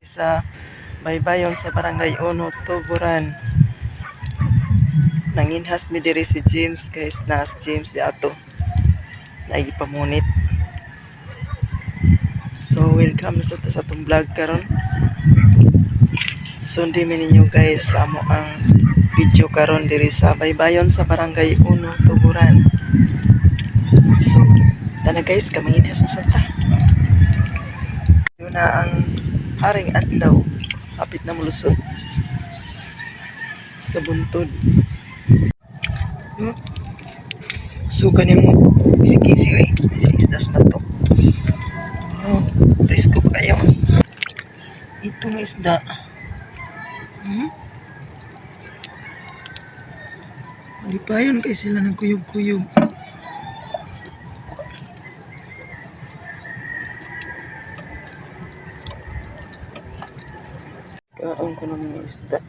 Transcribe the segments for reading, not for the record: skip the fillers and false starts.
Sa baybayon sa Barangay 1, Tuburan. Nanginhas mi diri si James guys, na si James di ato. Naipamunit. So welcome sa atong vlog karon. Sundi mi ninyo guys sa amo ang video karon diri sa baybayon sa Barangay 1, Tuburan. So tana guys, kamanginhas sa sata. Yun na ang haring adlaw. Hapit na mulusod sa buntod. Sugan yung kisi-kisi eh. Isdas mato. Oh, presko pa kayo. Ito nga isda. Malipayon kay sila ng kuyog-kuyog. Kaon ko naman ng isda.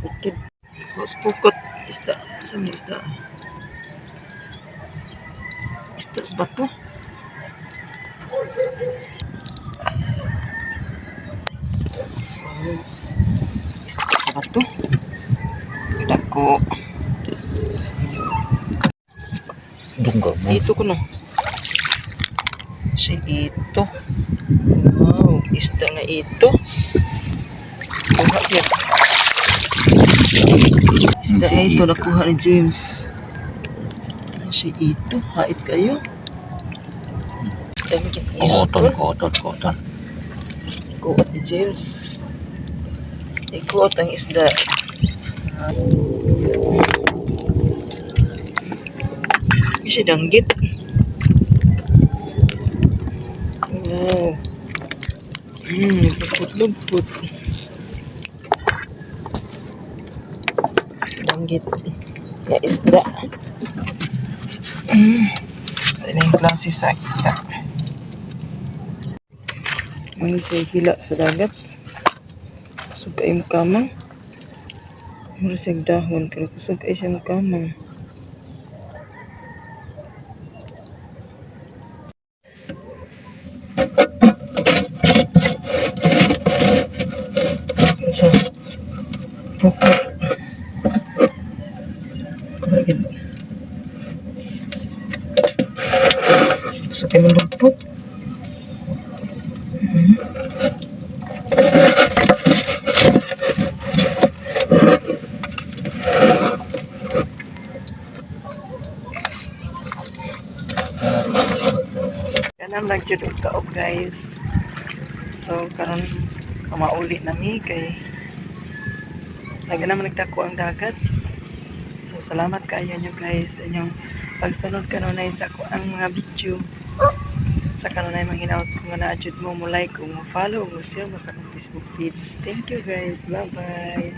Ikid. Mas pukot isda. Asam ni isda. Isda sa bato. Isda sa bato. Dako. Dunggaw mo. Ito ko no. Siya ito. Wow, isda nga ito. Kuha yan. Isda nga ito nakuha ni James. Siya ito. Hait kayo. Dami kita Koton. kuot ni James. Ikuot ang isda. Siya danggit. Wow. Lupot. Danggit. Ya isda. Ini yung klase sa isda. Ano siya hila sa dagat. Kusog kayo kamang. Mura siya dahon. Pero kusog kayo siya kamang. So, pokok. Bagay. Kusog kayo malupot. Kanam nagjud og kaop guys. So karon mauli nami kay naman nagdako ang dagat. So salamat kayo nyo guys sa inyong pagsunod kanunay sa ako ang mga video. Sa kanunay manghinaot kung nga na-adjud mo like, kung mo follow, mo share mo sa akong Facebook feeds. Thank you guys. Bye bye.